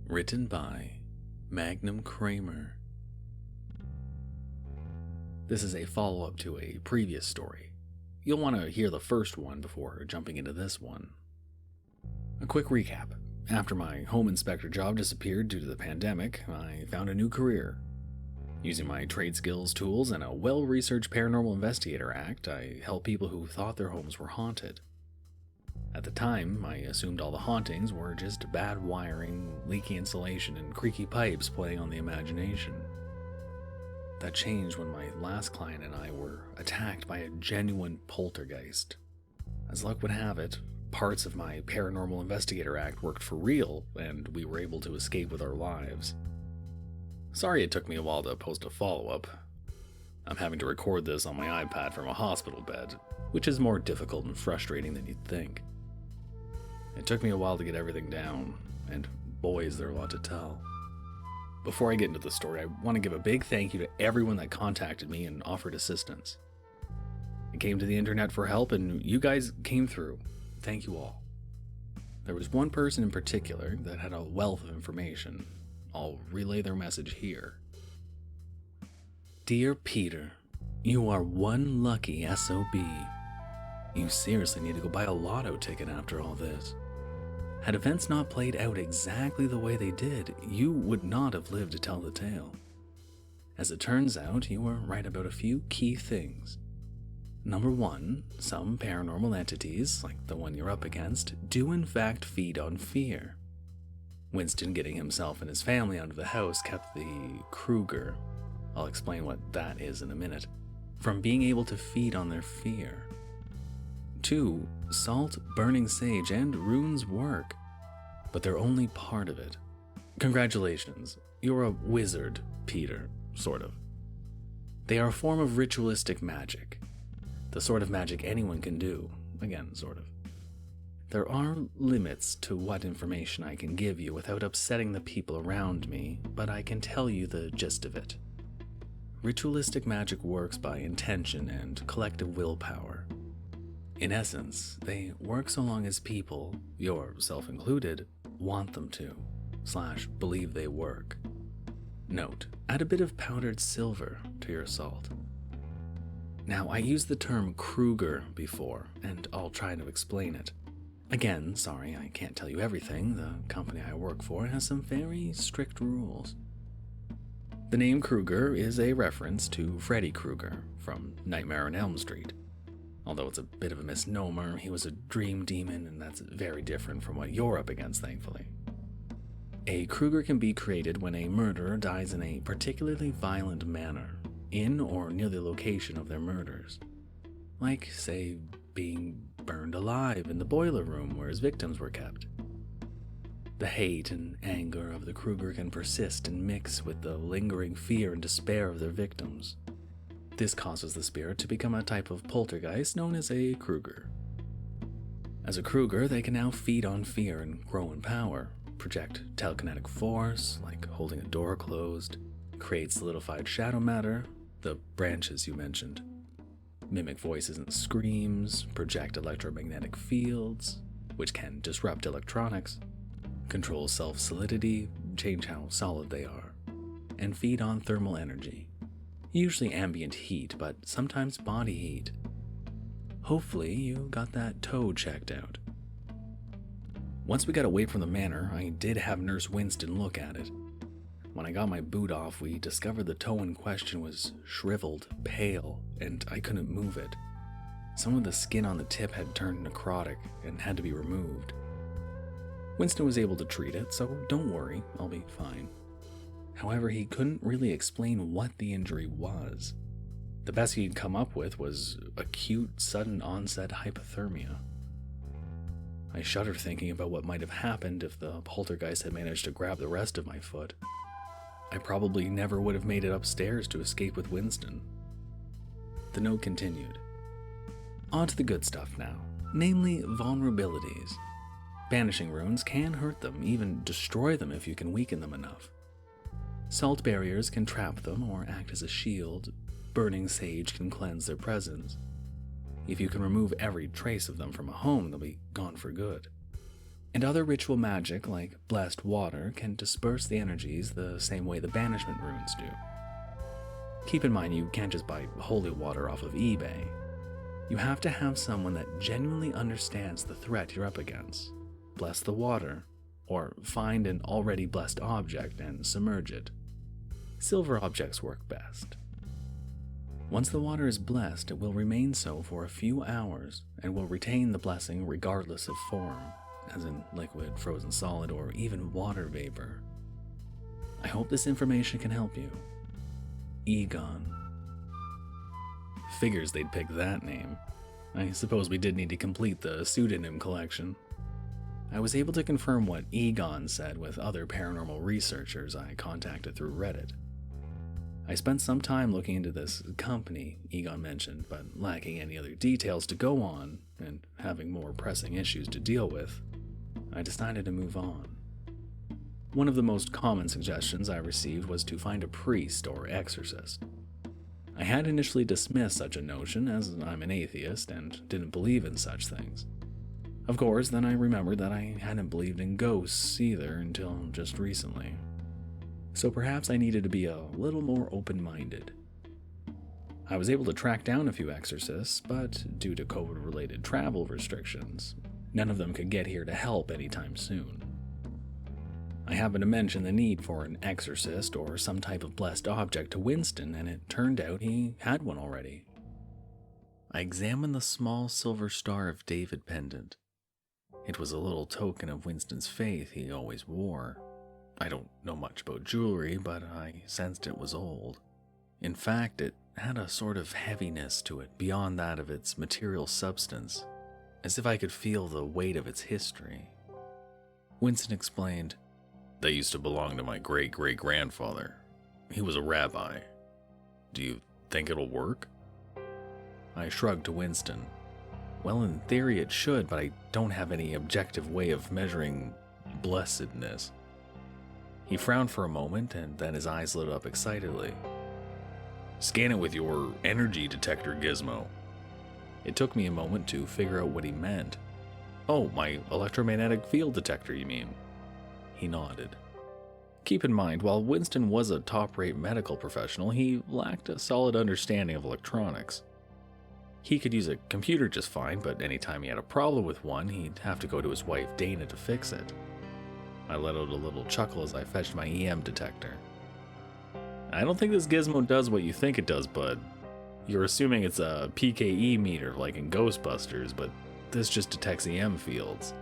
Written by Magnum Kramer. This is a follow-up to a previous story. You'll want to hear the first one before jumping into this one. A quick recap. After my home inspector job disappeared due to the pandemic, I found a new career. Using my trade skills tools and a well-researched paranormal investigator act, I help people who thought their homes were haunted. At the time, I assumed all the hauntings were just bad wiring, leaky insulation, and creaky pipes playing on the imagination. That changed when my last client and I were attacked by a genuine poltergeist. As luck would have it, parts of my paranormal investigator act worked for real, and we were able to escape with our lives. Sorry it took me a while to post a follow-up. I'm having to record this on my iPad from a hospital bed, which is more difficult and frustrating than you'd think. It took me a while to get everything down, and boy is there a lot to tell. Before I get into the story, I want to give a big thank you to everyone that contacted me and offered assistance. I came to the internet for help, and you guys came through. Thank you all. There was one person in particular that had a wealth of information. I'll relay their message here. Dear Peter, you are one lucky SOB. You seriously need to go buy a lotto ticket after all this. Had events not played out exactly the way they did, you would not have lived to tell the tale. As it turns out, you were right about a few key things. Number one, some paranormal entities, like the one you're up against, do in fact feed on fear. Winston getting himself and his family out of the house kept the Kruger, I'll explain what that is in a minute, from being able to feed on their fear. 2. Salt, burning sage, and runes work, but they're only part of it. Congratulations, you're a wizard, Peter, sort of. They are a form of ritualistic magic, the sort of magic anyone can do, again, sort of. There are limits to what information I can give you without upsetting the people around me, but I can tell you the gist of it. Ritualistic magic works by intention and collective willpower. In essence, they work so long as people, yourself included, want them to, / believe they work. Note, add a bit of powdered silver to your salt. Now, I used the term Kruger before, and I'll try to explain it. Again, sorry, I can't tell you everything. The company I work for has some very strict rules. The name Kruger is a reference to Freddy Krueger from Nightmare on Elm Street. Although it's a bit of a misnomer, he was a dream demon, and that's very different from what you're up against, thankfully. A Kruger can be created when a murderer dies in a particularly violent manner, in or near the location of their murders. Like, say, being burned alive in the boiler room where his victims were kept. The hate and anger of the Kruger can persist and mix with the lingering fear and despair of their victims. This causes the spirit to become a type of poltergeist known as a Kruger. As a Kruger, they can now feed on fear and grow in power, project telekinetic force, like holding a door closed, create solidified shadow matter, the branches you mentioned, mimic voices and screams, project electromagnetic fields, which can disrupt electronics, control self-solidity, change how solid they are, and feed on thermal energy. Usually ambient heat, but sometimes body heat. Hopefully you got that toe checked out. Once we got away from the manor, I did have Nurse Winston look at it. When I got my boot off, we discovered the toe in question was shriveled, pale, and I couldn't move it. Some of the skin on the tip had turned necrotic and had to be removed. Winston was able to treat it, so don't worry, I'll be fine. However, he couldn't really explain what the injury was. The best he'd come up with was acute, sudden onset hypothermia. I shudder thinking about what might have happened if the poltergeist had managed to grab the rest of my foot. I probably never would have made it upstairs to escape with Winston. The note continued. On to the good stuff now, namely vulnerabilities. Banishing runes can hurt them, even destroy them if you can weaken them enough. Salt barriers can trap them or act as a shield. Burning sage can cleanse their presence. If you can remove every trace of them from a home, they'll be gone for good. And other ritual magic, like blessed water, can disperse the energies the same way the banishment runes do. Keep in mind, you can't just buy holy water off of eBay. You have to have someone that genuinely understands the threat you're up against. Bless the water, or find an already blessed object and submerge it. Silver objects work best. Once the water is blessed, it will remain so for a few hours and will retain the blessing regardless of form, as in liquid, frozen solid, or even water vapor. I hope this information can help you. Egon. Figures they'd pick that name. I suppose we did need to complete the pseudonym collection. I was able to confirm what Egon said with other paranormal researchers I contacted through Reddit. I spent some time looking into this company Egon mentioned, but lacking any other details to go on, and having more pressing issues to deal with, I decided to move on. One of the most common suggestions I received was to find a priest or exorcist. I had initially dismissed such a notion, as I'm an atheist and didn't believe in such things. Of course, then I remembered that I hadn't believed in ghosts either until just recently. So perhaps I needed to be a little more open-minded. I was able to track down a few exorcists, but due to COVID-related travel restrictions, none of them could get here to help anytime soon. I happened to mention the need for an exorcist or some type of blessed object to Winston, and it turned out he had one already. I examined the small silver Star of David pendant. It was a little token of Winston's faith he always wore. I don't know much about jewelry, but I sensed it was old. In fact, it had a sort of heaviness to it beyond that of its material substance, as if I could feel the weight of its history. Winston explained, "They used to belong to my great-great-grandfather. He was a rabbi. Do you think it'll work?" I shrugged to Winston. Well, in theory it should, but I don't have any objective way of measuring blessedness. He frowned for a moment, and then his eyes lit up excitedly. "Scan it with your energy detector gizmo." It took me a moment to figure out what he meant. "Oh, my electromagnetic field detector, you mean?" He nodded. Keep in mind, while Winston was a top-rate medical professional, he lacked a solid understanding of electronics. He could use a computer just fine, but anytime he had a problem with one, he'd have to go to his wife Dana to fix it. I let out a little chuckle as I fetched my EM detector. "I don't think this gizmo does what you think it does, bud. You're assuming it's a PKE meter like in Ghostbusters, but this just detects EM fields."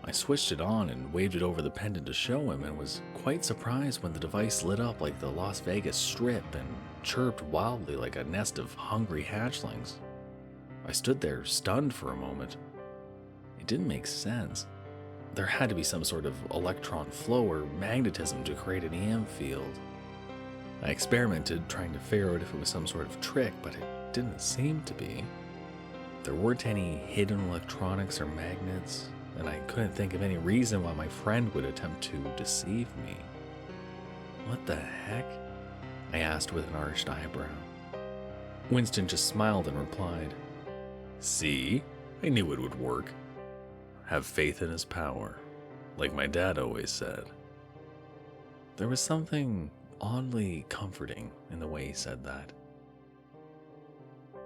I switched it on and waved it over the pendant to show him, and was quite surprised when the device lit up like the Las Vegas Strip and chirped wildly like a nest of hungry hatchlings. I stood there stunned for a moment. It didn't make sense. There had to be some sort of electron flow or magnetism to create an EM field. I experimented trying to figure out if it was some sort of trick, but it didn't seem to be. There weren't any hidden electronics or magnets, and I couldn't think of any reason why my friend would attempt to deceive me. "What the heck?" I asked with an arched eyebrow. Winston just smiled and replied, "See? I knew it would work. Have faith in his power, like my dad always said." There was something oddly comforting in the way he said that.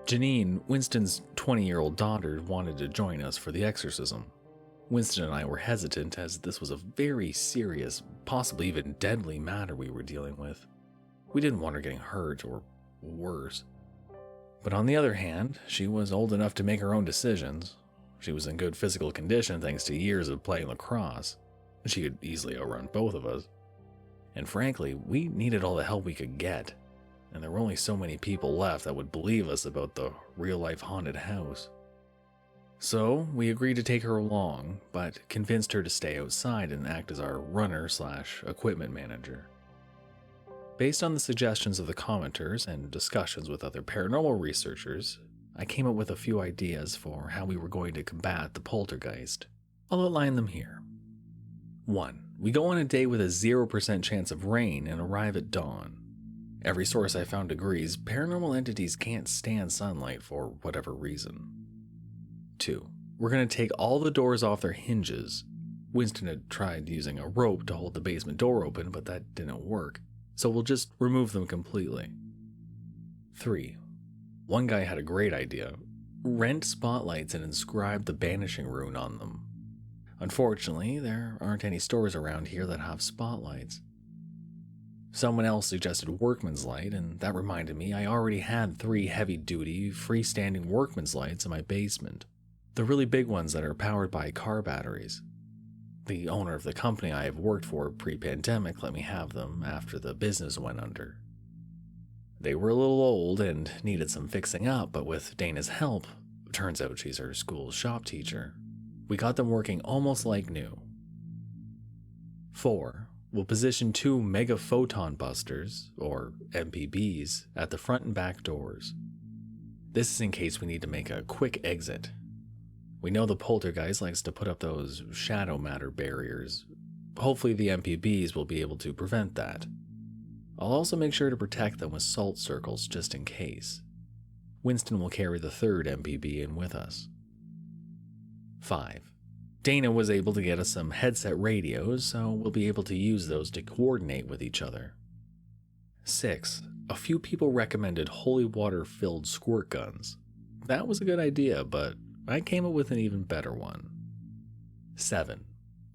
Janine, Winston's 20-year-old daughter, wanted to join us for the exorcism. Winston and I were hesitant, as this was a very serious, possibly even deadly matter we were dealing with. We didn't want her getting hurt or worse. But on the other hand, she was old enough to make her own decisions. She was in good physical condition thanks to years of playing lacrosse. She could easily outrun both of us. And frankly, we needed all the help we could get, and there were only so many people left that would believe us about the real-life haunted house. So we agreed to take her along, but convinced her to stay outside and act as our runner/equipment manager. Based on the suggestions of the commenters and discussions with other paranormal researchers, I came up with a few ideas for how we were going to combat the poltergeist. I'll outline them here. 1. We go on a day with a 0% chance of rain and arrive at dawn. Every source I found agrees paranormal entities can't stand sunlight for whatever reason. 2. we're going to take all the doors off their hinges. Winston had tried using a rope to hold the basement door open, but that didn't work, so we'll just remove them completely. 3. One guy had a great idea. Rent spotlights and inscribe the banishing rune on them. Unfortunately, there aren't any stores around here that have spotlights. Someone else suggested workman's light, and that reminded me I already had 3 heavy-duty, freestanding workman's lights in my basement. The really big ones that are powered by car batteries. The owner of the company I have worked for pre-pandemic let me have them after the business went under. They were a little old and needed some fixing up, but with Dana's help, turns out she's her school's shop teacher, we got them working almost like new. 4. We'll position 2 mega photon busters, or MPBs, at the front and back doors. This is in case we need to make a quick exit. We know the poltergeist likes to put up those shadow matter barriers. Hopefully the MPBs will be able to prevent that. I'll also make sure to protect them with salt circles just in case. Winston will carry the 3rd MPB in with us. 5. Dana was able to get us some headset radios, so we'll be able to use those to coordinate with each other. 6. A few people recommended holy water-filled squirt guns. That was a good idea, but I came up with an even better one. 7.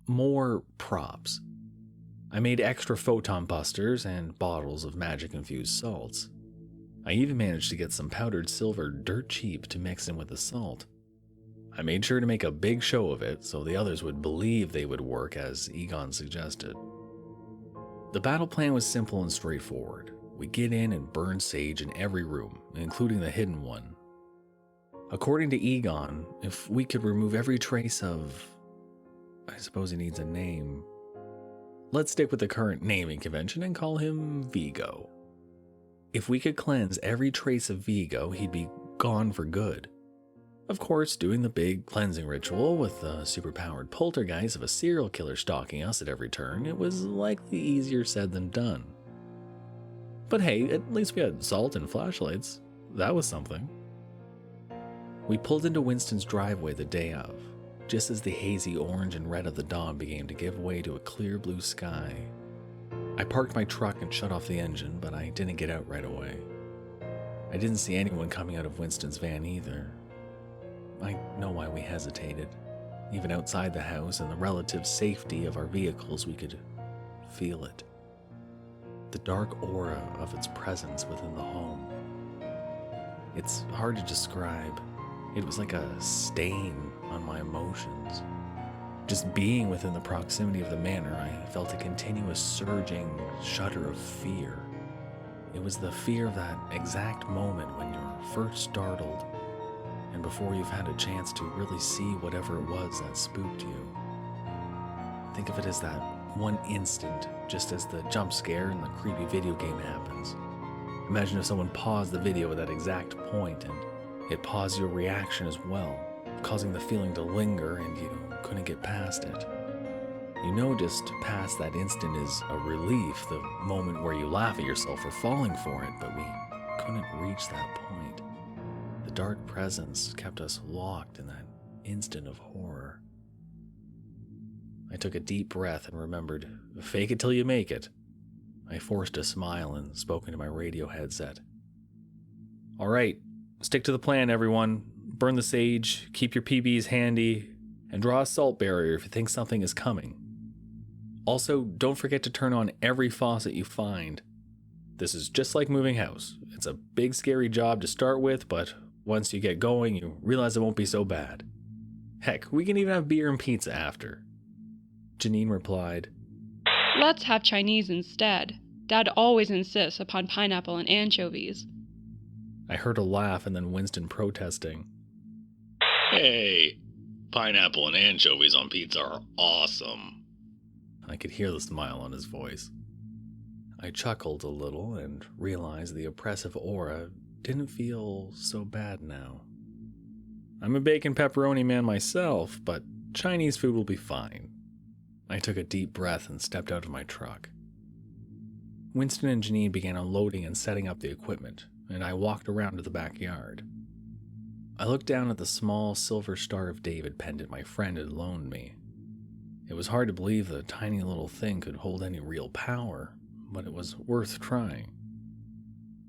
More props. I made extra photon busters and bottles of magic-infused salts. I even managed to get some powdered silver dirt cheap to mix in with the salt. I made sure to make a big show of it so the others would believe they would work as Egon suggested. The battle plan was simple and straightforward. We get in and burn sage in every room, including the hidden one. According to Egon, if we could remove every trace of... I suppose he needs a name. Let's stick with the current naming convention and call him Vigo. If we could cleanse every trace of Vigo, he'd be gone for good. Of course, doing the big cleansing ritual with the superpowered poltergeist of a serial killer stalking us at every turn, it was likely easier said than done. But hey, at least we had salt and flashlights. That was something. We pulled into Winston's driveway the day of, just as the hazy orange and red of the dawn began to give way to a clear blue sky. I parked my truck and shut off the engine, but I didn't get out right away. I didn't see anyone coming out of Winston's van either. I know why we hesitated. Even outside the house and the relative safety of our vehicles, we could feel it. The dark aura of its presence within the home. It's hard to describe. It was like a stain on my emotions. Just being within the proximity of the manor, I felt a continuous surging shudder of fear. It was the fear of that exact moment when you're first startled, and before you've had a chance to really see whatever it was that spooked you. Think of it as that one instant, just as the jump scare in the creepy video game happens. Imagine if someone paused the video at that exact point and it paused your reaction as well, causing the feeling to linger and you couldn't get past it. You know, just past that instant is a relief, the moment where you laugh at yourself for falling for it, but we couldn't reach that point. The dark presence kept us locked in that instant of horror. I took a deep breath and remembered, fake it till you make it. I forced a smile and spoke into my radio headset. All right, stick to the plan, everyone. Burn the sage, keep your PBs handy, and draw a salt barrier if you think something is coming. Also, don't forget to turn on every faucet you find. This is just like moving house. It's a big scary job to start with, but once you get going, you realize it won't be so bad. Heck, we can even have beer and pizza after. Janine replied, Let's have Chinese instead. Dad always insists upon pineapple and anchovies. I heard a laugh and then Winston protesting. Hey, pineapple and anchovies on pizza are awesome. I could hear the smile on his voice. I chuckled a little and realized the oppressive aura didn't feel so bad now. I'm a bacon pepperoni man myself, but Chinese food will be fine. I took a deep breath and stepped out of my truck. Winston and Janine began unloading and setting up the equipment, and I walked around to the backyard. I looked down at the small silver Star of David pendant my friend had loaned me. It was hard to believe the tiny little thing could hold any real power, but it was worth trying.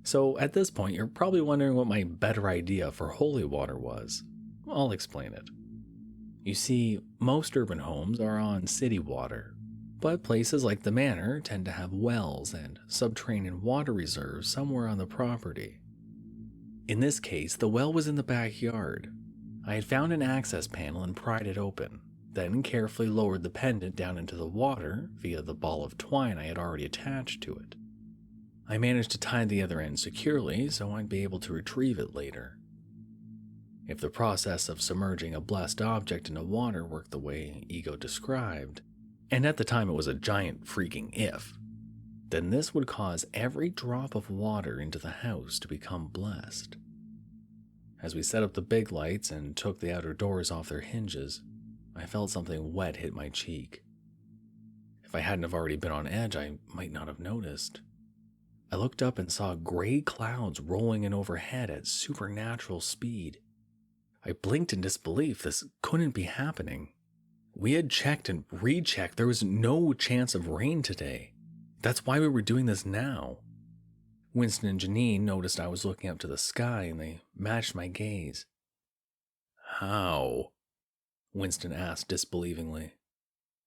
So at this point, you're probably wondering what my better idea for holy water was. I'll explain it. You see, most urban homes are on city water, but places like the manor tend to have wells and subterranean water reserves somewhere on the property. In this case, the well was in the backyard. I had found an access panel and pried it open, then carefully lowered the pendant down into the water via the ball of twine I had already attached to it. I managed to tie the other end securely so I'd be able to retrieve it later. If the process of submerging a blessed object into water worked the way Ego described, and at the time it was a giant freaking if, then this would cause every drop of water into the house to become blessed. As we set up the big lights and took the outer doors off their hinges, I felt something wet hit my cheek. If I hadn't have already been on edge, I might not have noticed. I looked up and saw gray clouds rolling in overhead at supernatural speed. I blinked in disbelief. This couldn't be happening. We had checked and rechecked. There was no chance of rain today. That's why we were doing this now. Winston and Janine noticed I was looking up to the sky and they matched my gaze. How? Winston asked disbelievingly.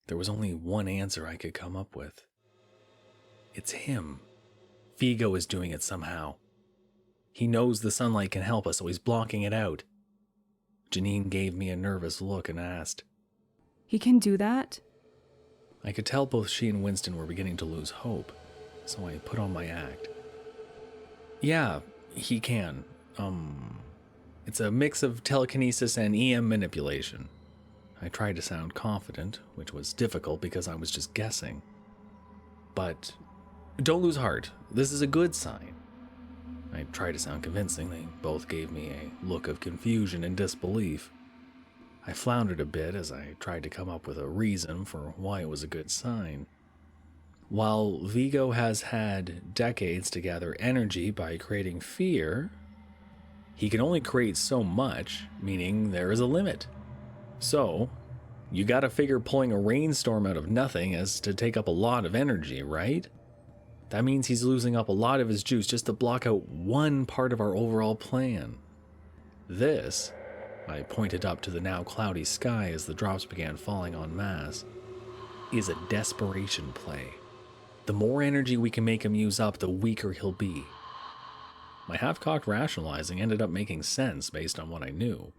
There was only one answer I could come up with. It's him. Vigo is doing it somehow. He knows the sunlight can help us, so he's blocking it out. Janine gave me a nervous look and asked, He can do that? I could tell both she and Winston were beginning to lose hope, so I put on my act. Yeah, he can. It's a mix of telekinesis and EM manipulation. I tried to sound confident, which was difficult because I was just guessing. But don't lose heart. This is a good sign. I tried to sound convincing. They both gave me a look of confusion and disbelief. I floundered a bit as I tried to come up with a reason for why it was a good sign. While Vigo has had decades to gather energy by creating fear, he can only create so much, meaning there is a limit. So, you gotta figure pulling a rainstorm out of nothing as to take up a lot of energy, right? That means he's losing up a lot of his juice just to block out one part of our overall plan. This, I pointed up to the now cloudy sky as the drops began falling en masse, is a desperation play. The more energy we can make him use up, the weaker he'll be. My half-cocked rationalizing ended up making sense based on what I knew.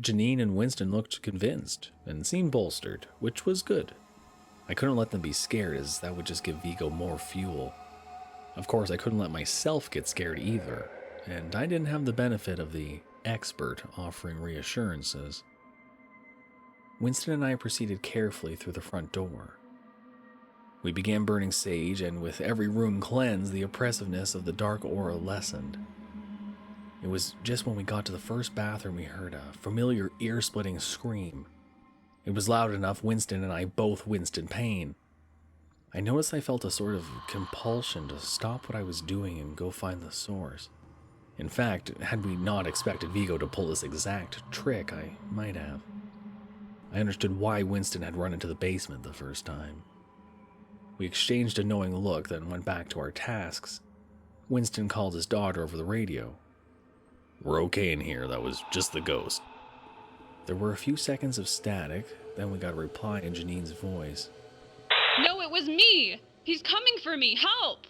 Janine and Winston looked convinced and seemed bolstered, which was good. I couldn't let them be scared, as that would just give Vigo more fuel. Of course, I couldn't let myself get scared either, and I didn't have the benefit of the expert offering reassurances. Winston and I proceeded carefully through the front door. We began burning sage, and with every room cleansed, the oppressiveness of the dark aura lessened. It was just when we got to the first bathroom we heard a familiar ear-splitting scream. It was loud enough Winston and I both winced in pain. I noticed I felt a sort of compulsion to stop what I was doing and go find the source. In fact, had we not expected Vigo to pull this exact trick, I might have. I understood why Winston had run into the basement the first time. We exchanged a knowing look, then went back to our tasks. Winston called his daughter over the radio. "We're okay in here, that was just the ghost." There were a few seconds of static, then we got a reply in Janine's voice. No, it was me! He's coming for me! Help!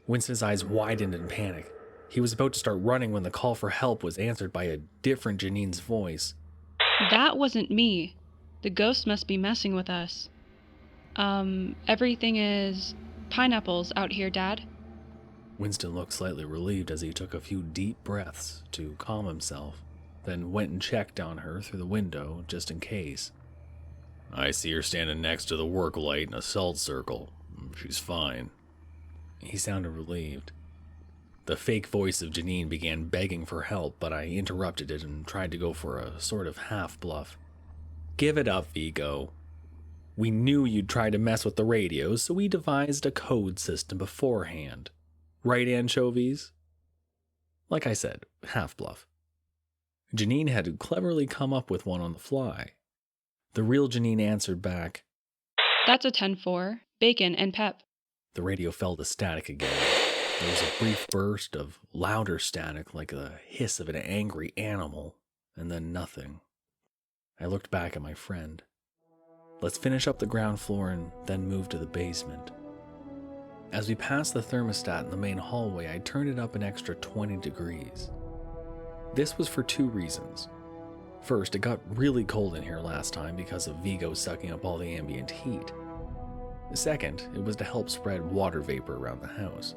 Winston's eyes widened in panic. He was about to start running when the call for help was answered by a different Janine's voice. That wasn't me. The ghost must be messing with us. Everything is pineapples out here, Dad. Winston looked slightly relieved as he took a few deep breaths to calm himself, then went and checked on her through the window just in case. "I see her standing next to the work light in a salt circle. She's fine." He sounded relieved. The fake voice of Janine began begging for help, but I interrupted it and tried to go for a sort of half-bluff. "Give it up, Vigo. We knew you'd try to mess with the radios, so we devised a code system beforehand. Right, anchovies?" Like I said, half-bluff. Janine had cleverly come up with one on the fly. The real Janine answered back, That's a 10-4. Bacon and pep. The radio fell to static again. There was a brief burst of louder static like the hiss of an angry animal, and then nothing. I looked back at my friend. Let's finish up the ground floor and then move to the basement. As we passed the thermostat in the main hallway, I turned it up an extra 20 degrees. This was for two reasons. First, it got really cold in here last time because of Vigo sucking up all the ambient heat. Second, it was to help spread water vapor around the house.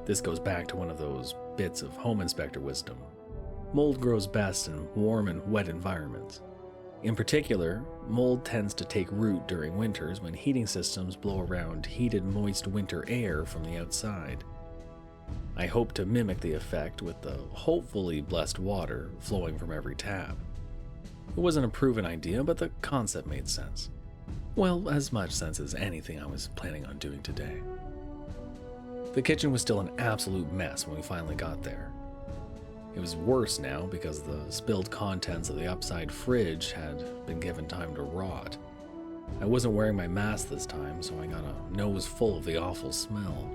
This goes back to one of those bits of home inspector wisdom. Mold grows best in warm and wet environments. In particular, mold tends to take root during winters when heating systems blow around heated, moist winter air from the outside. I hope to mimic the effect with the hopefully blessed water flowing from every tap. It wasn't a proven idea, but the concept made sense. Well, as much sense as anything I was planning on doing today. The kitchen was still an absolute mess when we finally got there. It was worse now because the spilled contents of the upside fridge had been given time to rot. I wasn't wearing my mask this time, so I got a nose full of the awful smell.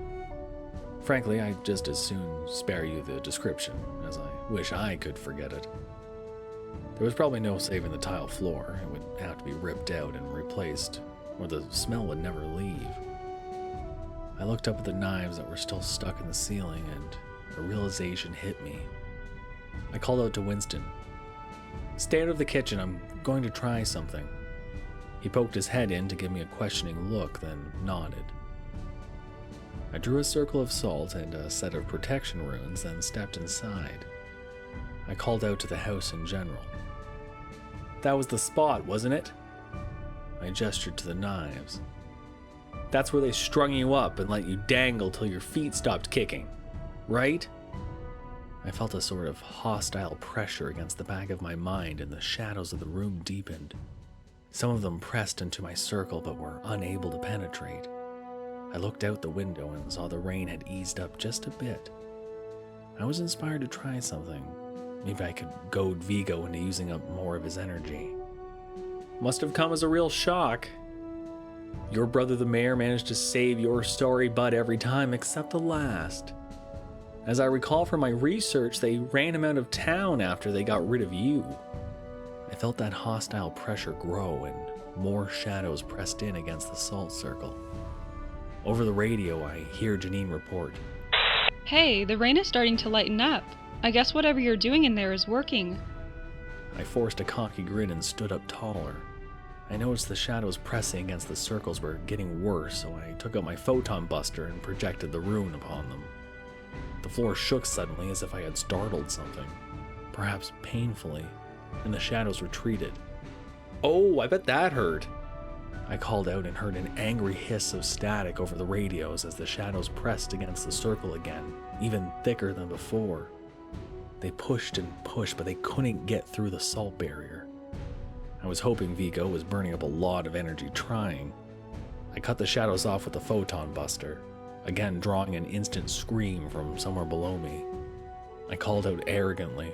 Frankly, I'd just as soon spare you the description, as I wish I could forget it. There was probably no saving the tile floor. It would have to be ripped out and replaced, or the smell would never leave. I looked up at the knives that were still stuck in the ceiling, and a realization hit me. I called out to Winston. Stay out of the kitchen, I'm going to try something. He poked his head in to give me a questioning look, then nodded. I drew a circle of salt and a set of protection runes, then stepped inside. I called out to the house in general. That was the spot, wasn't it? I gestured to the knives. That's where they strung you up and let you dangle till your feet stopped kicking, right? I felt a sort of hostile pressure against the back of my mind, and the shadows of the room deepened. Some of them pressed into my circle but were unable to penetrate. I looked out the window and saw the rain had eased up just a bit. I was inspired to try something. Maybe I could goad Vigo into using up more of his energy. Must have come as a real shock. Your brother the mayor managed to save your sorry butt every time except the last. As I recall from my research, they ran him out of town after they got rid of you. I felt that hostile pressure grow and more shadows pressed in against the salt circle. Over the radio, I hear Janine report. Hey, the rain is starting to lighten up. I guess whatever you're doing in there is working. I forced a cocky grin and stood up taller. I noticed the shadows pressing against the circles were getting worse, so I took out my photon buster and projected the rune upon them. The floor shook suddenly as if I had startled something, perhaps painfully, and the shadows retreated. Oh, I bet that hurt! I called out and heard an angry hiss of static over the radios as the shadows pressed against the circle again, even thicker than before. They pushed and pushed, but they couldn't get through the salt barrier. I was hoping Vigo was burning up a lot of energy trying. I cut the shadows off with the photon buster, again drawing an instant scream from somewhere below me. I called out arrogantly.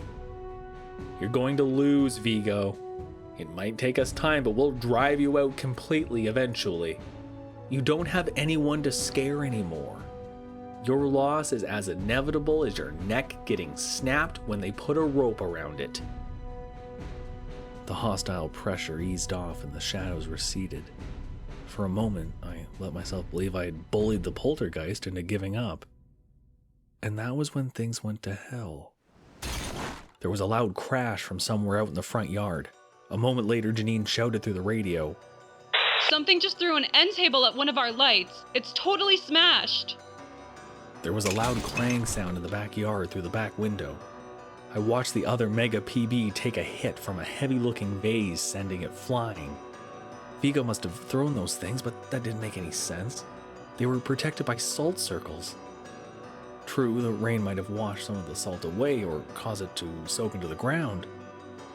You're going to lose, Vigo. It might take us time, but we'll drive you out completely eventually. You don't have anyone to scare anymore. Your loss is as inevitable as your neck getting snapped when they put a rope around it. The hostile pressure eased off and the shadows receded. For a moment, I let myself believe I had bullied the poltergeist into giving up. And that was when things went to hell. There was a loud crash from somewhere out in the front yard. A moment later, Janine shouted through the radio. Something just threw an end table at one of our lights. It's totally smashed. There was a loud clang sound in the backyard through the back window. I watched the other Mega PB take a hit from a heavy-looking vase, sending it flying. Vigo must have thrown those things, but that didn't make any sense. They were protected by salt circles. True, the rain might have washed some of the salt away or caused it to soak into the ground,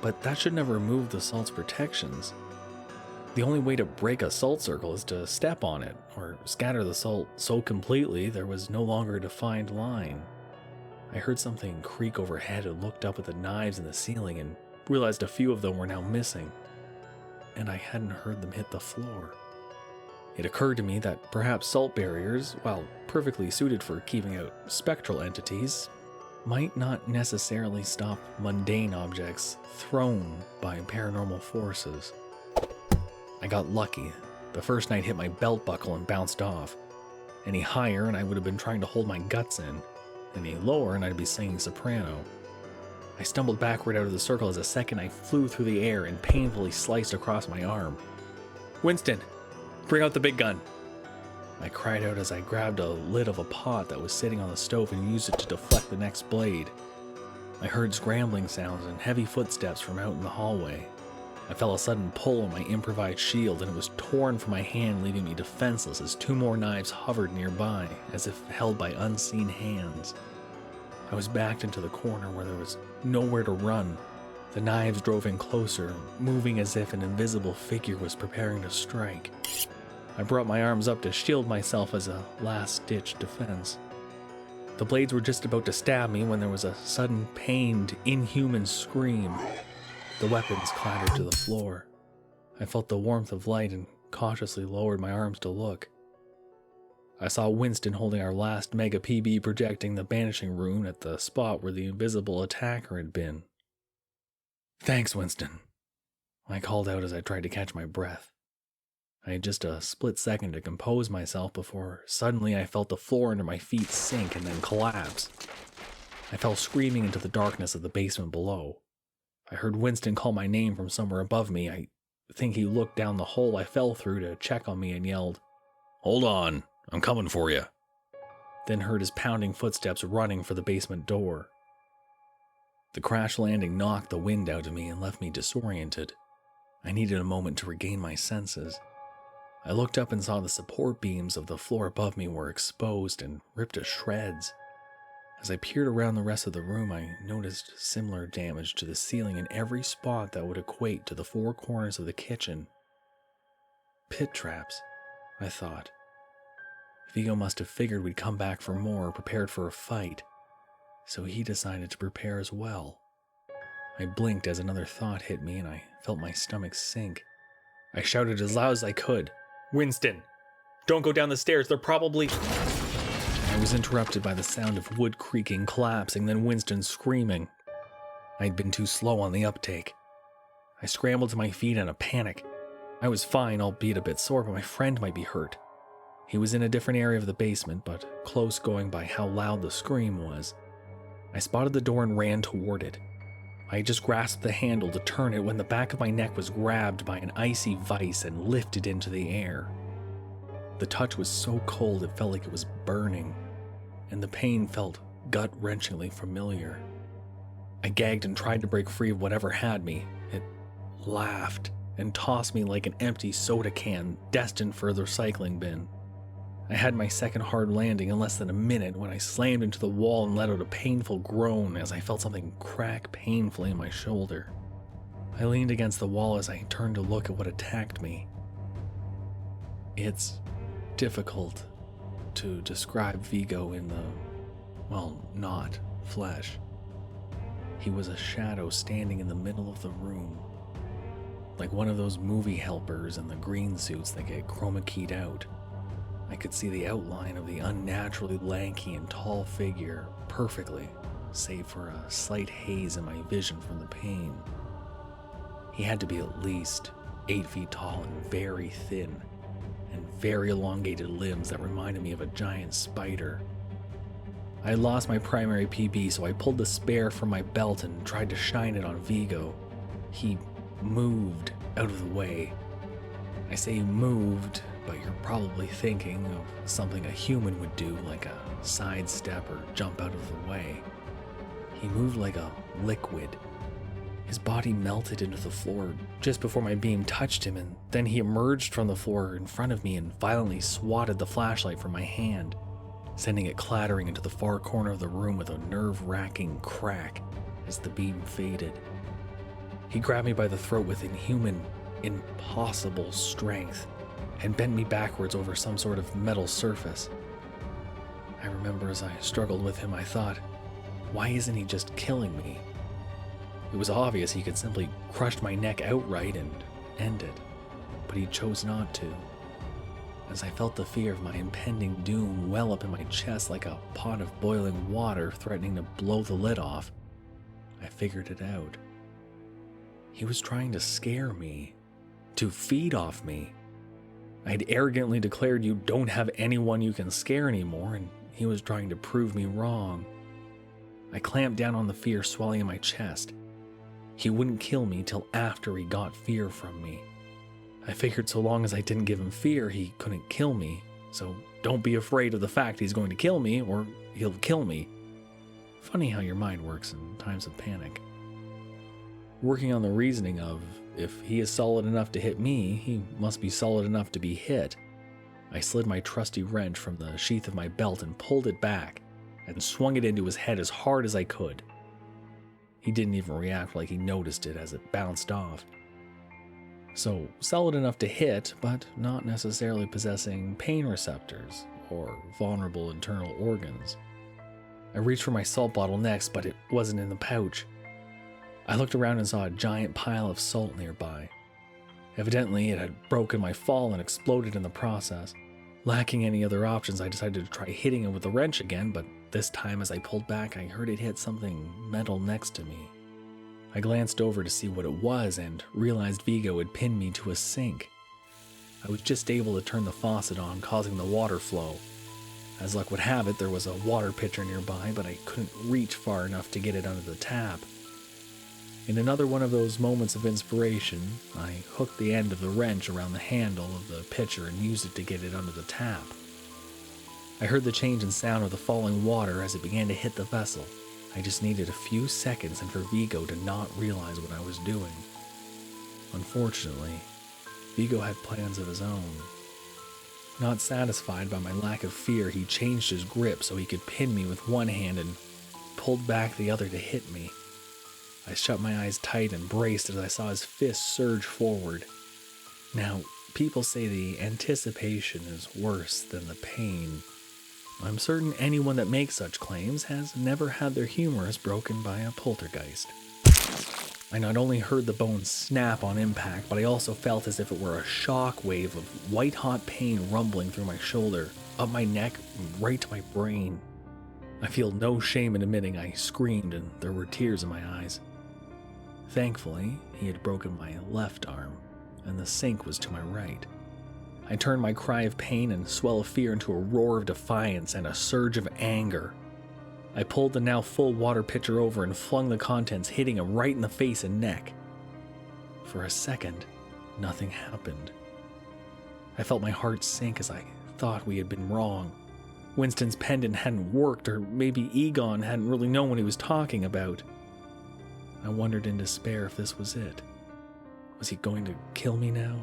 but that should never remove the salt's protections. The only way to break a salt circle is to step on it, or scatter the salt so completely there was no longer a defined line. I heard something creak overhead and looked up at the knives in the ceiling and realized a few of them were now missing, and I hadn't heard them hit the floor. It occurred to me that perhaps salt barriers, while perfectly suited for keeping out spectral entities, might not necessarily stop mundane objects thrown by paranormal forces. I got lucky. The first night hit my belt buckle and bounced off. Any higher and I would have been trying to hold my guts in. Any lower and I'd be singing soprano. I stumbled backward out of the circle as a second knife flew through the air and painfully sliced across my arm. "Winston, bring out the big gun!" I cried out as I grabbed a lid of a pot that was sitting on the stove and used it to deflect the next blade. I heard scrambling sounds and heavy footsteps from out in the hallway. I felt a sudden pull on my improvised shield and it was torn from my hand, leaving me defenseless as two more knives hovered nearby, as if held by unseen hands. I was backed into the corner where there was nowhere to run. The knives drove in closer, moving as if an invisible figure was preparing to strike. I brought my arms up to shield myself as a last-ditch defense. The blades were just about to stab me when there was a sudden pained, inhuman scream. The weapons clattered to the floor. I felt the warmth of light and cautiously lowered my arms to look. I saw Winston holding our last Mega PB projecting the banishing rune at the spot where the invisible attacker had been. "Thanks, Winston," I called out as I tried to catch my breath. I had just a split second to compose myself before suddenly I felt the floor under my feet sink and then collapse. I fell screaming into the darkness of the basement below. I heard Winston call my name from somewhere above me. I think he looked down the hole I fell through to check on me and yelled, "Hold on, I'm coming for you." Then heard his pounding footsteps running for the basement door. The crash landing knocked the wind out of me and left me disoriented. I needed a moment to regain my senses. I looked up and saw the support beams of the floor above me were exposed and ripped to shreds. As I peered around the rest of the room, I noticed similar damage to the ceiling in every spot that would equate to the four corners of the kitchen. Pit traps, I thought. Vigo must have figured we'd come back for more, prepared for a fight, so he decided to prepare as well. I blinked as another thought hit me and I felt my stomach sink. I shouted as loud as I could, "Winston, don't go down the stairs, they're probably..." I was interrupted by the sound of wood creaking, collapsing, then Winston screaming. I'd been too slow on the uptake. I scrambled to my feet in a panic. I was fine, albeit a bit sore, but my friend might be hurt. He was in a different area of the basement, but close going by how loud the scream was. I spotted the door and ran toward it. I had just grasped the handle to turn it when the back of my neck was grabbed by an icy vice and lifted into the air. The touch was so cold it felt like it was burning, and the pain felt gut-wrenchingly familiar. I gagged and tried to break free of whatever had me. It laughed and tossed me like an empty soda can destined for the recycling bin. I had my second hard landing in less than a minute when I slammed into the wall and let out a painful groan as I felt something crack painfully in my shoulder. I leaned against the wall as I turned to look at what attacked me. It's difficult to describe Vigo in the, not flesh. He was a shadow standing in the middle of the room, like one of those movie helpers in the green suits that get chroma keyed out. I could see the outline of the unnaturally lanky and tall figure perfectly, save for a slight haze in my vision from the pain. He had to be at least 8 feet tall and very thin, and very elongated limbs that reminded me of a giant spider. I had lost my primary PB, so I pulled the spare from my belt and tried to shine it on Vigo. He moved out of the way. I say moved, but you're probably thinking of something a human would do, like a sidestep or jump out of the way. He moved like a liquid. His body melted into the floor just before my beam touched him, and then he emerged from the floor in front of me and violently swatted the flashlight from my hand, sending it clattering into the far corner of the room with a nerve-wracking crack as the beam faded. He grabbed me by the throat with inhuman, impossible strength and bent me backwards over some sort of metal surface. I remember as I struggled with him, I thought, Why isn't he just killing me? It was obvious he could simply crush my neck outright and end it, but he chose not to. As I felt the fear of my impending doom well up in my chest like a pot of boiling water threatening to blow the lid off, I figured it out. He was trying to scare me, to feed off me. I had arrogantly declared you don't have anyone you can scare anymore, and he was trying to prove me wrong. I clamped down on the fear swelling in my chest. He wouldn't kill me till after he got fear from me. I figured so long as I didn't give him fear, he couldn't kill me. So don't be afraid of the fact he's going to kill me, or he'll kill me. Funny how your mind works in times of panic. Working on the reasoning of, if he is solid enough to hit me, he must be solid enough to be hit, I slid my trusty wrench from the sheath of my belt and pulled it back, and swung it into his head as hard as I could. He didn't even react like he noticed it as it bounced off. So, solid enough to hit, but not necessarily possessing pain receptors or vulnerable internal organs. I reached for my salt bottle next, but it wasn't in the pouch. I looked around and saw a giant pile of salt nearby. Evidently, it had broken my fall and exploded in the process. Lacking any other options, I decided to try hitting it with the wrench again, but this time as I pulled back, I heard it hit something metal next to me. I glanced over to see what it was and realized Vigo had pinned me to a sink. I was just able to turn the faucet on, causing the water flow. As luck would have it, there was a water pitcher nearby, but I couldn't reach far enough to get it under the tap. In another one of those moments of inspiration, I hooked the end of the wrench around the handle of the pitcher and used it to get it under the tap. I heard the change in sound of the falling water as it began to hit the vessel. I just needed a few seconds and for Vigo to not realize what I was doing. Unfortunately, Vigo had plans of his own. Not satisfied by my lack of fear, he changed his grip so he could pin me with one hand and pulled back the other to hit me. I shut my eyes tight and braced as I saw his fist surge forward. Now, people say the anticipation is worse than the pain. I'm certain anyone that makes such claims has never had their humerus broken by a poltergeist. I not only heard the bones snap on impact, but I also felt as if it were a shock wave of white-hot pain rumbling through my shoulder, up my neck, and right to my brain. I feel no shame in admitting I screamed and there were tears in my eyes. Thankfully, he had broken my left arm, and the sink was to my right. I turned my cry of pain and swell of fear into a roar of defiance and a surge of anger. I pulled the now full water pitcher over and flung the contents, hitting him right in the face and neck. For a second, nothing happened. I felt my heart sink as I thought we had been wrong. Winston's pendant hadn't worked, or maybe Egon hadn't really known what he was talking about. I wondered in despair if this was it. Was he going to kill me now?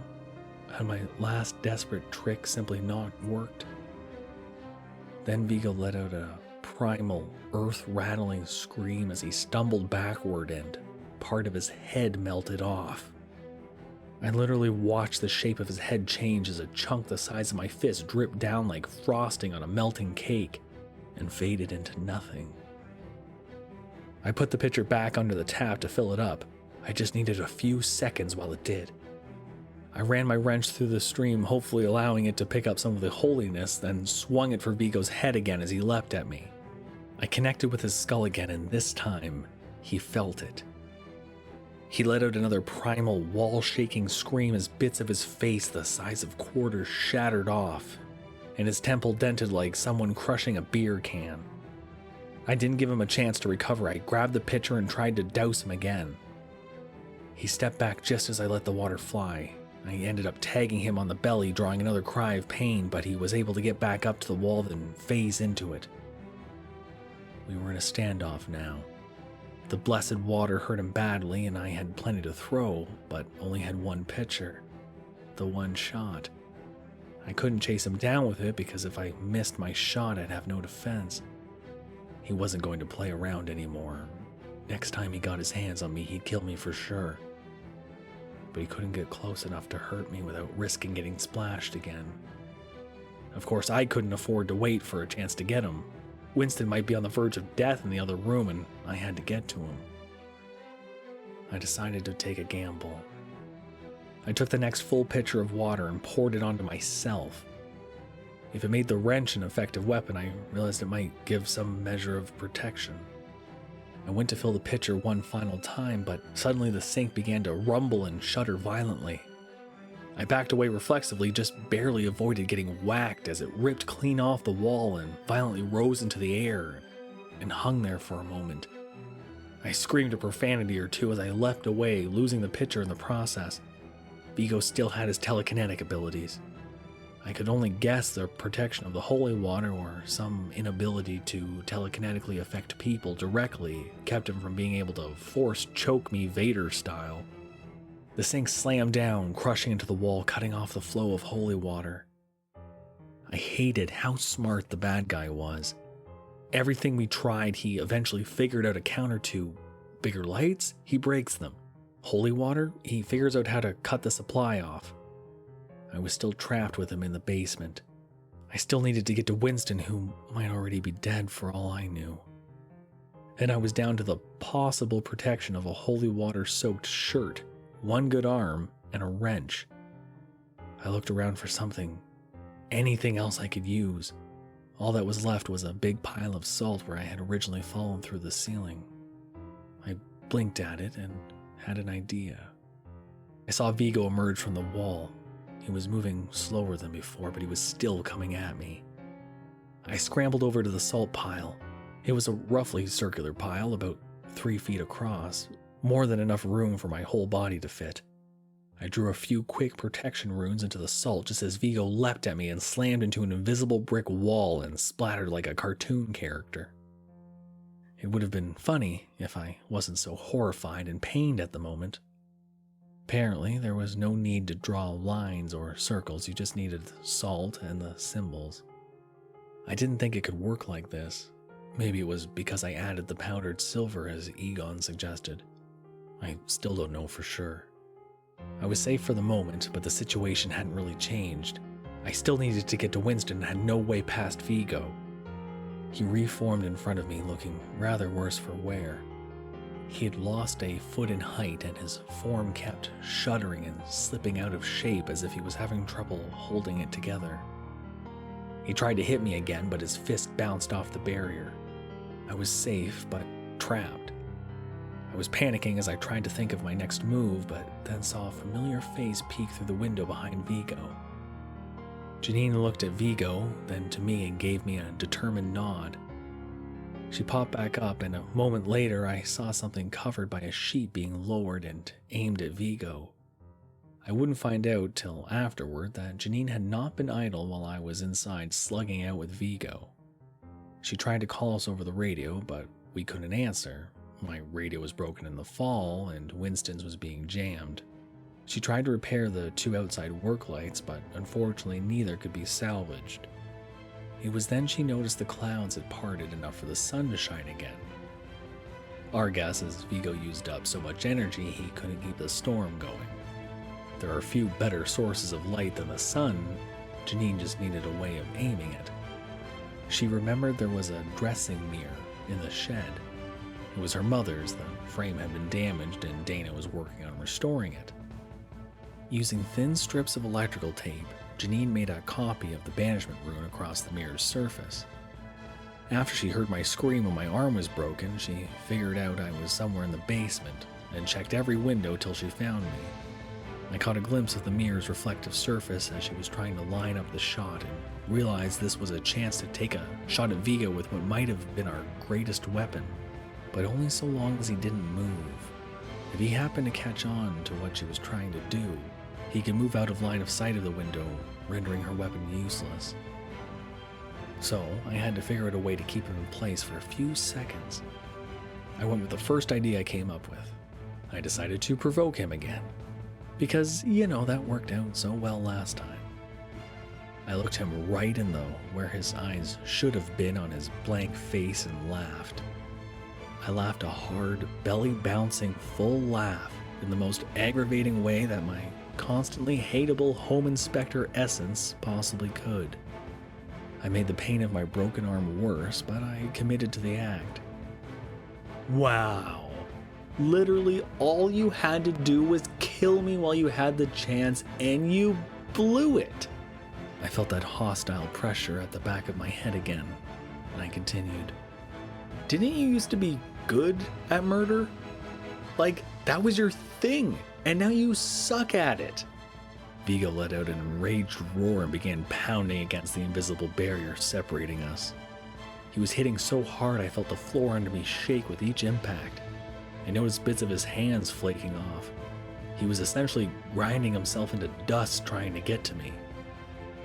Had my last desperate trick simply not worked? Then Vigo let out a primal, earth-rattling scream as he stumbled backward and part of his head melted off. I literally watched the shape of his head change as a chunk the size of my fist dripped down like frosting on a melting cake and faded into nothing. I put the pitcher back under the tap to fill it up. I just needed a few seconds while it did. I ran my wrench through the stream, hopefully allowing it to pick up some of the holiness, then swung it for Vigo's head again as he leapt at me. I connected with his skull again, and this time, he felt it. He let out another primal, wall-shaking scream as bits of his face the size of quarters shattered off, and his temple dented like someone crushing a beer can. I didn't give him a chance to recover. I grabbed the pitcher and tried to douse him again. He stepped back just as I let the water fly. I ended up tagging him on the belly, drawing another cry of pain, but he was able to get back up to the wall and phase into it. We were in a standoff now. The blessed water hurt him badly, and I had plenty to throw, but only had one pitcher. The one shot. I couldn't chase him down with it because if I missed my shot, I'd have no defense. He wasn't going to play around anymore. Next time he got his hands on me, he'd kill me for sure. But he couldn't get close enough to hurt me without risking getting splashed again. Of course, I couldn't afford to wait for a chance to get him. Winston might be on the verge of death in the other room and I had to get to him. I decided to take a gamble. I took the next full pitcher of water and poured it onto myself. If it made the wrench an effective weapon, I realized it might give some measure of protection. I went to fill the pitcher one final time, but suddenly the sink began to rumble and shudder violently. I backed away reflexively, just barely avoided getting whacked as it ripped clean off the wall and violently rose into the air and hung there for a moment. I screamed a profanity or two as I leapt away, losing the pitcher in the process. Vigo still had his telekinetic abilities. I could only guess the protection of the holy water or some inability to telekinetically affect people directly kept him from being able to force choke me Vader style. The sink slammed down, crushing into the wall, cutting off the flow of holy water. I hated how smart the bad guy was. Everything we tried, he eventually figured out a counter to. Bigger lights, he breaks them. Holy water, he figures out how to cut the supply off. I was still trapped with him in the basement. I still needed to get to Winston, who might already be dead for all I knew. And I was down to the possible protection of a holy water-soaked shirt, one good arm, and a wrench. I looked around for something, anything else I could use. All that was left was a big pile of salt where I had originally fallen through the ceiling. I blinked at it and had an idea. I saw Vigo emerge from the wall. He was moving slower than before, but he was still coming at me. I scrambled over to the salt pile. It was a roughly circular pile, about 3 feet across, more than enough room for my whole body to fit. I drew a few quick protection runes into the salt just as Vigo leapt at me and slammed into an invisible brick wall and splattered like a cartoon character. It would have been funny if I wasn't so horrified and pained at the moment. Apparently, there was no need to draw lines or circles, you just needed salt and the symbols. I didn't think it could work like this. Maybe it was because I added the powdered silver as Egon suggested. I still don't know for sure. I was safe for the moment, but the situation hadn't really changed. I still needed to get to Winston and had no way past Vigo. He reformed in front of me, looking rather worse for wear. He had lost a foot in height and his form kept shuddering and slipping out of shape as if he was having trouble holding it together. He tried to hit me again, but his fist bounced off the barrier. I was safe, but trapped. I was panicking as I tried to think of my next move, but then saw a familiar face peek through the window behind Vigo. Janine looked at Vigo, then to me and gave me a determined nod. She popped back up, and a moment later I saw something covered by a sheet being lowered and aimed at Vigo. I wouldn't find out till afterward that Janine had not been idle while I was inside slugging out with Vigo. She tried to call us over the radio, but we couldn't answer. My radio was broken in the fall, and Winston's was being jammed. She tried to repair the 2 outside work lights, but unfortunately neither could be salvaged. It was then she noticed the clouds had parted enough for the sun to shine again. Our guess is Vigo used up so much energy he couldn't keep the storm going. There are few better sources of light than the sun. Janine just needed a way of aiming it. She remembered there was a dressing mirror in the shed. It was her mother's. The frame had been damaged and Dana was working on restoring it. Using thin strips of electrical tape, Janine made a copy of the banishment rune across the mirror's surface. After she heard my scream when my arm was broken, she figured out I was somewhere in the basement and checked every window till she found me. I caught a glimpse of the mirror's reflective surface as she was trying to line up the shot and realized this was a chance to take a shot at Vigo with what might have been our greatest weapon, but only so long as he didn't move. If he happened to catch on to what she was trying to do, he could move out of line of sight of the window, rendering her weapon useless. So I had to figure out a way to keep him in place for a few seconds. I went with the first idea I came up with. I decided to provoke him again. Because, that worked out so well last time. I looked him right in where his eyes should have been on his blank face and laughed. I laughed a hard, belly-bouncing, full laugh in the most aggravating way that my constantly hateable home inspector essence possibly could. I made the pain of my broken arm worse, but I committed to the act. Wow. Literally all you had to do was kill me while you had the chance, and you blew it. I felt that hostile pressure at the back of my head again, and I continued. Didn't you used to be good at murder? Like, that was your thing, and now you suck at it. Vigo let out an enraged roar and began pounding against the invisible barrier separating us. He was hitting so hard I felt the floor under me shake with each impact. I noticed bits of his hands flaking off. He was essentially grinding himself into dust trying to get to me.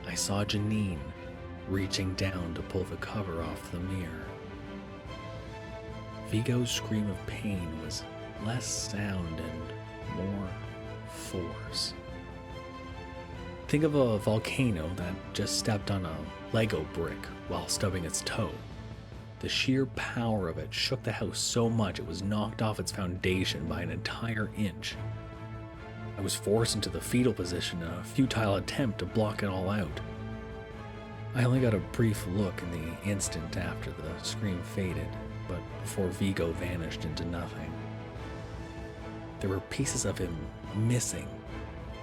I saw Janine reaching down to pull the cover off the mirror. Vigo's scream of pain was less sound and more force. Think of a volcano that just stepped on a Lego brick while stubbing its toe. The sheer power of it shook the house so much it was knocked off its foundation by an entire inch. I was forced into the fetal position in a futile attempt to block it all out. I only got a brief look in the instant after the scream faded, but before Vigo vanished into nothing. There were pieces of him missing.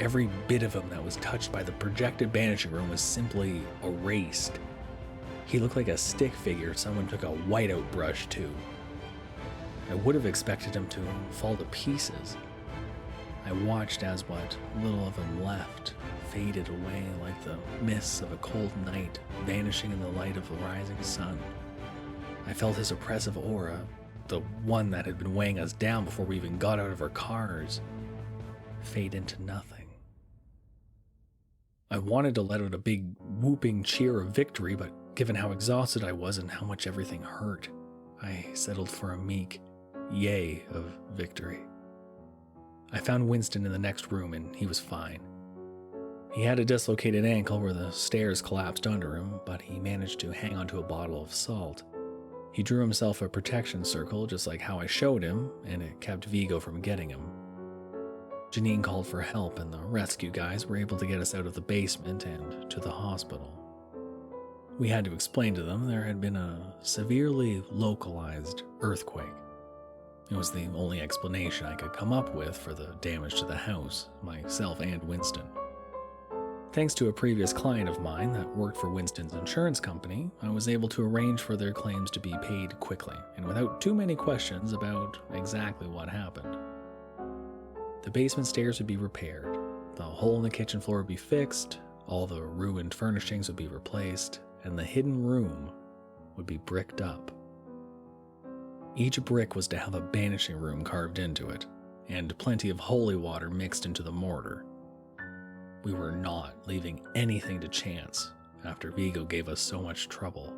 Every bit of him that was touched by the projected banishing room was simply erased. He looked like a stick figure someone took a whiteout brush to. I would have expected him to fall to pieces. I watched as what little of him left faded away like the mists of a cold night vanishing in the light of the rising sun. I felt his oppressive aura, the one that had been weighing us down before we even got out of our cars, fade into nothing. I wanted to let out a big whooping cheer of victory, but given how exhausted I was and how much everything hurt, I settled for a meek yay of victory. I found Winston in the next room and he was fine. He had a dislocated ankle where the stairs collapsed under him, but he managed to hang onto a bottle of salt. He drew himself a protection circle just like how I showed him, and it kept Vigo from getting him. Janine called for help and the rescue guys were able to get us out of the basement and to the hospital. We had to explain to them there had been a severely localized earthquake. It was the only explanation I could come up with for the damage to the house, myself and Winston. Thanks to a previous client of mine that worked for Winston's insurance company, I was able to arrange for their claims to be paid quickly and without too many questions about exactly what happened. The basement stairs would be repaired, the hole in the kitchen floor would be fixed, all the ruined furnishings would be replaced, and the hidden room would be bricked up. Each brick was to have a banishing room carved into it, and plenty of holy water mixed into the mortar. We were not leaving anything to chance after Vigo gave us so much trouble.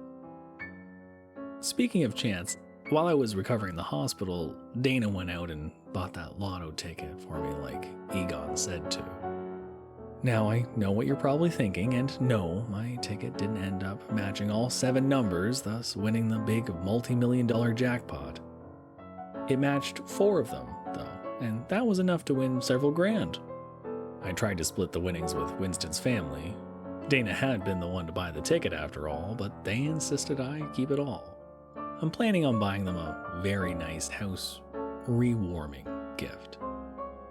Speaking of chance, while I was recovering in the hospital, Dana went out and bought that lotto ticket for me like Egon said to. Now I know what you're probably thinking, and no, my ticket didn't end up matching all 7 numbers, thus winning the big multi-million-dollar jackpot. It matched 4 of them, though, and that was enough to win several grand. I tried to split the winnings with Winston's family. Dana had been the one to buy the ticket after all, but they insisted I keep it all. I'm planning on buying them a very nice house rewarming gift.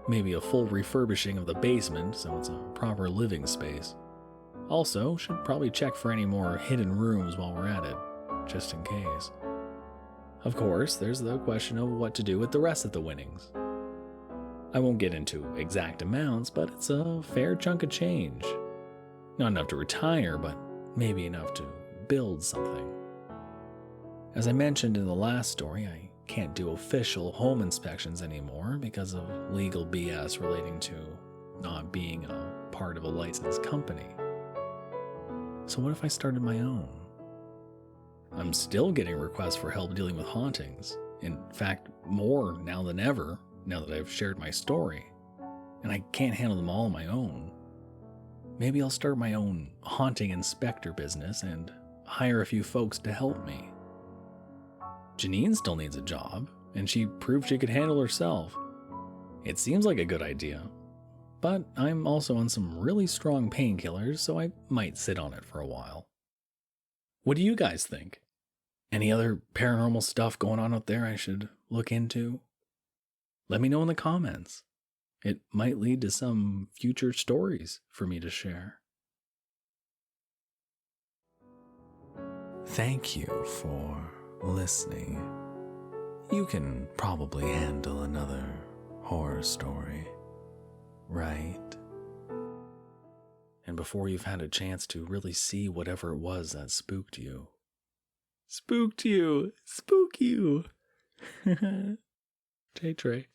Maybe a full refurbishing of the basement so it's a proper living space. Also, should probably check for any more hidden rooms while we're at it, just in case. Of course, there's the question of what to do with the rest of the winnings. I won't get into exact amounts, but it's a fair chunk of change. Not enough to retire, but maybe enough to build something. As I mentioned in the last story, I can't do official home inspections anymore because of legal BS relating to not being a part of a licensed company. So what if I started my own? I'm still getting requests for help dealing with hauntings. In fact, more now than ever, now that I've shared my story. And I can't handle them all on my own. Maybe I'll start my own haunting inspector business and hire a few folks to help me. Janine still needs a job, and she proved she could handle herself. It seems like a good idea, but I'm also on some really strong painkillers, so I might sit on it for a while. What do you guys think? Any other paranormal stuff going on out there I should look into? Let me know in the comments. It might lead to some future stories for me to share. Thank you for listening. You can probably handle another horror story, right? And before you've had a chance to really see whatever it was that spooked you. Spook you! Trey.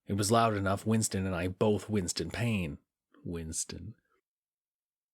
It was loud enough Winston and I both winced in pain. Winston.